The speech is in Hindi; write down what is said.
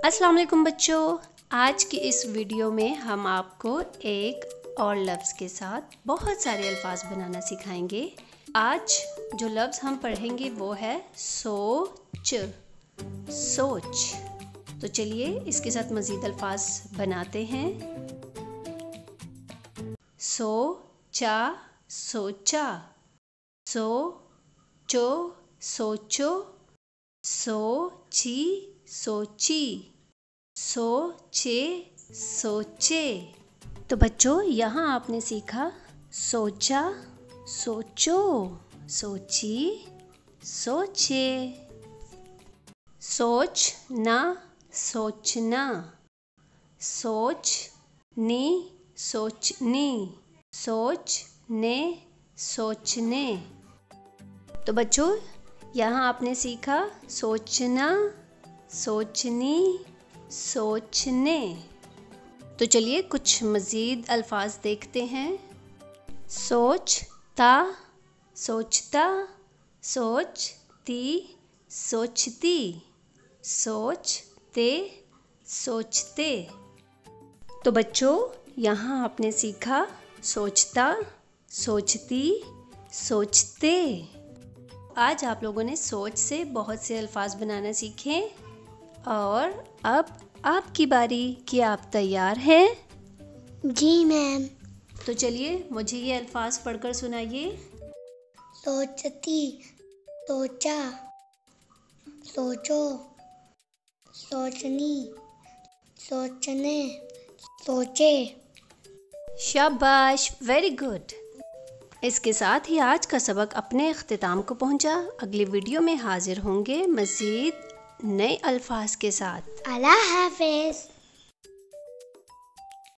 अस्सलाम वालेकुम बच्चों, आज की इस वीडियो में हम आपको एक और लफ्ज़ के साथ बहुत सारे अल्फाज बनाना सिखाएंगे। आज जो लफ्ज़ हम पढ़ेंगे वो है सोच। तो चलिए इसके साथ मज़ीद अल्फाज बनाते हैं। सोचा, सोचा, सोचो, सोचो, सोची, सोची, सोचे, सोचे। तो बच्चों यहाँ आपने सीखा सोचा, सोचो, सोची, सोचे। सोचना, सोचना, सोचनी, सोचनी, सोचने, सोचने। तो बच्चों यहाँ आपने सीखा सोचना, सोचनी, सोचने। तो चलिए कुछ मज़ीद अल्फाज देखते हैं। सोचता, सोचता, सोचती, सोचती, सोचते, सोचते। तो बच्चों यहाँ आपने सीखा सोचता, सोचती, सोचते। आज आप लोगों ने सोच से बहुत से अल्फाज बनाना सीखे और अब आपकी बारी। क्या आप तैयार हैं? जी मैम। तो चलिए मुझे ये अल्फाज पढ़कर सुनाइए। सोचती, सोचा, सोचो, सोचनी, सोचने, सोचे। शाबाश, वेरी गुड। इसके साथ ही आज का सबक अपने इख्तिताम को पहुंचा। अगली वीडियो में हाजिर होंगे मज़ीद नए अल्फाज के साथ। अल्लाह हाफ़िज़।